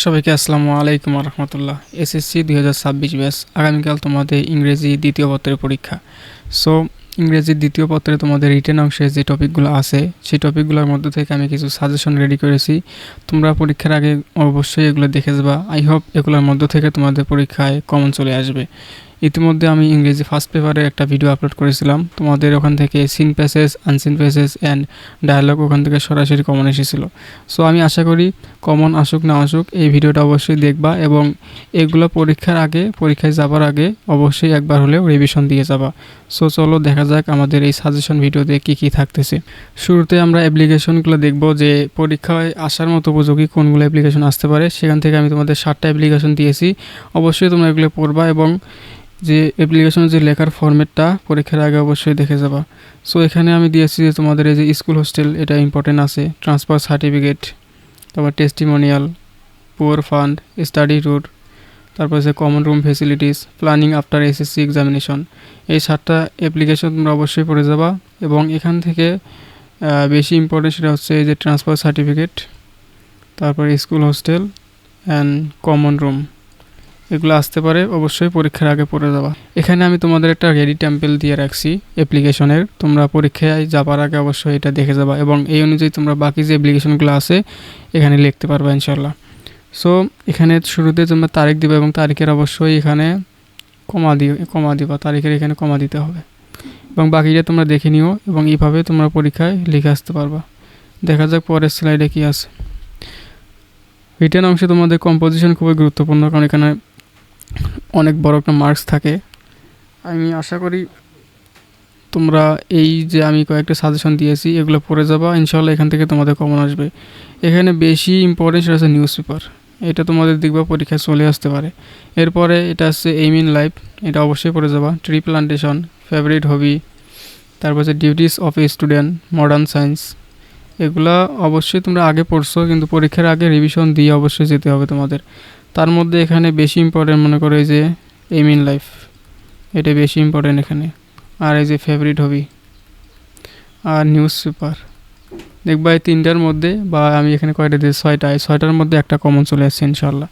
সবাইকে আসসালামু আলাইকুম রহমতুল্লাহ। এসএসসি 2026 ব্যাচ, আগামীকাল তোমাদের ইংরেজি দ্বিতীয় পত্রের পরীক্ষা। সো ইংরেজির দ্বিতীয় পত্রে তোমাদের রিটেন অংশে যে টপিকগুলো আছে সেই টপিকগুলোর মধ্যে থেকে আমি কিছু সাজেশন রেডি করেছি। তোমরা পরীক্ষার আগে অবশ্যই এগুলো দেখে যাবা। আই হোপ এগুলোর মধ্যে থেকে তোমাদের পরীক্ষায় কমন চলে আসবে। ইতিমধ্যে আমি ইংরেজি ফার্স্ট পেপারে একটা ভিডিও আপলোড করেছিলাম, তোমাদের ওখান থেকে seen passage, unseen passage and dialogue ওখান থেকে সরাসরি কমন এসেছিল। সো আমি আশা করি কমন আসুক না আসুক এই ভিডিওটা অবশ্যই দেখবা এবং এগুলো পরীক্ষার আগে, পরীক্ষায় যাবার আগে অবশ্যই একবার হলেও রিভিশন দিয়ে যাবা। সো চলো দেখা যাক আমাদের এই সাজেশন ভিডিওতে কী কী থাকতেছে। শুরুতে আমরা অ্যাপ্লিকেশনগুলো দেখব যে পরীক্ষায় আসার মতো উপযোগী কোনগুলো অ্যাপ্লিকেশন আসতে পারে। সেখান থেকে আমি তোমাদের 7টা অ্যাপ্লিকেশন দিয়েছি, অবশ্যই তোমরা এগুলো পড়বা এবং যে অ্যাপ্লিকেশনের যে লেখার ফরম্যাটটা পরীক্ষার আগে অবশ্যই দেখে যাবা। সো এখানে আমি দিয়েছি যে তোমাদের এই যে স্কুল হোস্টেল, এটা ইম্পর্টেন্ট আছে, ট্রান্সফার সার্টিফিকেট, তারপর testimonial, poor fund, study tour, তারপর যে common room facilities, planning after SSC examination. এই 7টা অ্যাপ্লিকেশন তোমরা অবশ্যই পড়ে যাবা এবং এখান থেকে বেশি ইম্পর্টেন্ট সেটা হচ্ছে এই যে ট্রান্সফার সার্টিফিকেট, তারপর school hostel and common room, এগুলো আসতে পারে, অবশ্যই পরীক্ষার আগে পড়ে যাওয়া। এখানে আমি তোমাদের একটা রেডি টেম্পল দিয়ে রাখছি অ্যাপ্লিকেশনের, তোমরা পরীক্ষায় যাবার আগে অবশ্যই এটা দেখে যাবা এবং এই অনুযায়ী তোমরা বাকি যে অ্যাপ্লিকেশনগুলো আছে এখানে লিখতে পারবে ইনশাল্লাহ। সো এখানে শুরুতে তোমরা তারিখ দিবে এবং তারিখের অবশ্যই এখানে কমা দিবা, তারিখের এখানে কমা দিতে হবে এবং বাকিটা তোমরা দেখে নিও এবং এইভাবে তোমরা পরীক্ষায় লিখে আসতে পারবা। দেখা যাক পরের স্লাইডে কী আছে। রিটেন অংশে তোমাদের কম্পোজিশন খুবই গুরুত্বপূর্ণ, কারণ এখানে অনেক বড় একটা মার্কস থাকে। আমি আশা করি তোমরা এই যে আমি কয়েকটা সাজেশন দিয়েছি এগুলো পড়ে যাবা, ইনশাল্লাহ এখান থেকে তোমাদের কমন আসবে। এখানে বেশি ইম্পর্টেন্স আছে নিউজ পেপার, এটা তোমাদের দেখবা পরীক্ষায় চলে আসতে পারে। এরপরে এটা আছে এইম ইন লাইফ, এটা অবশ্যই পড়ে যাবা। ট্রি প্লান্টেশন, ফেভারিট হবি, তারপর হচ্ছে duties of a student, modern science, এগুলা অবশ্যই তোমরা আগে পড়ছো কিন্তু পরীক্ষার আগে রিভিশন দিয়ে অবশ্যই যেতে হবে তোমাদের। তার মধ্যে এখানে বেশি ইম্পর্টেন্ট মনে করো এই যে এইম ইন লাইফ, এটা বেশি ইম্পর্টেন্ট এখানে। আর এই যে ফেভারিট হবি আর নিউজ পেপার, দেখবা এই 3টার মধ্যে, বা আমি এখানে কয়টা দিয়েছি 6টা, এই 6টার মধ্যে একটা কমন চলে আসছে ইনশাল্লাহ।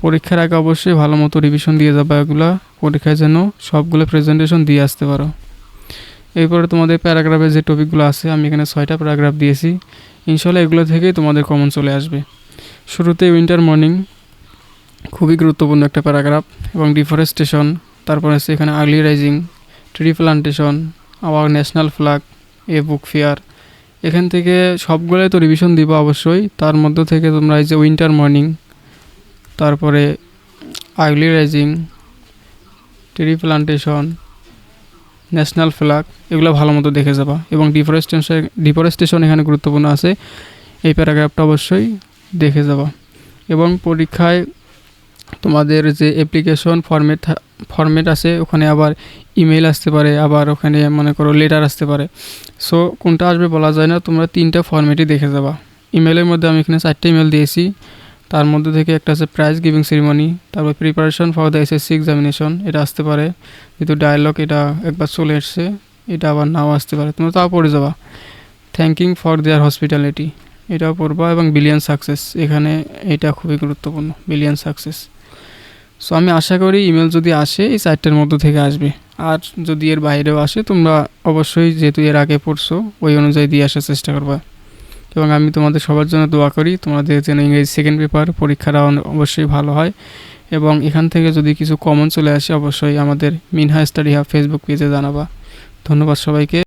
পরীক্ষার আগে অবশ্যই ভালো মতো রিভিশন দিয়ে যাবা, এগুলা পরীক্ষায় যেন সবগুলো প্রেজেন্টেশন দিয়ে আসতে পারো। এরপরে তোমাদের প্যারাগ্রাফের যে টপিকগুলো আছে আমি এখানে 6টা প্যারাগ্রাফ দিয়েছি, ইনশাল্লাহ এগুলো থেকেই তোমাদের কমন চলে আসবে। শুরুতে উইন্টার মর্নিং, খুবই গুরুত্বপূর্ণ একটা প্যারাগ্রাফ, এবং ডিফরেস্টেশন, তারপর আছে এখানে early rising, tree plantation, our national flag, A book fair. এখান থেকে সবগুলোই তো রিভিশন দিবা অবশ্যই, তার মধ্য থেকে তোমরা এই যে উইন্টার মর্নিং, তারপরে early rising, tree plantation, national flag, এগুলো ভালো মতো দেখে যাবা। এবং ডিফরেস্টেশন এখানে গুরুত্বপূর্ণ আছে, এই প্যারাগ্রাফটা অবশ্যই দেখে যাবা। এবং পরীক্ষায় তোমাদের যে অ্যাপ্লিকেশন ফরম্যাট আছে ওখানে আবার ইমেল আসতে পারে, আবার ওখানে মনে করো লেটার আসতে পারে। সো কোনটা আসবে বলা যায় না, তোমরা 3টা ফরম্যাটই দেখে যাবা। ইমেলের মধ্যে আমি এখানে 4টা ইমেল দিয়েছি, তার মধ্যে থেকে একটা আছে প্রাইজ গিভিং সেরিমনি, তারপর preparation for the SSC examination, এটা আসতে পারে। যেহেতু ডায়ালগ এটা একবার চলে এসছে, এটা আবার নাও আসতে পারে, তোমরা তাও পড়ে যাবা। থ্যাঙ্কিং ফর দেয়ার হসপিটালিটি, এটাও পড়বা। এবং বিলিয়ন সাকসেস, এখানে এটা খুবই গুরুত্বপূর্ণ, বিলিয়ন সাকসেস। সো আমি আশা করি ইমেল যদি আসে এই 4টার মধ্যে থেকে আসবে, আর যদি এর বাইরেও আসে তোমরা অবশ্যই যেহেতু এর আগে পড়ছো ওই অনুযায়ী দিয়ে আসার চেষ্টা করবা। এবং আমি তোমাদের সবার জন্য দোয়া করি তোমাদের যেন ইংরেজি সেকেন্ড পেপার পরীক্ষাটা অবশ্যই ভালো হয়, এবং এখান থেকে যদি কিছু কমন চলে আসে অবশ্যই আমাদের মিনহা স্টাডি হাব ফেসবুক পেজে জানাবা। ধন্যবাদ সবাইকে।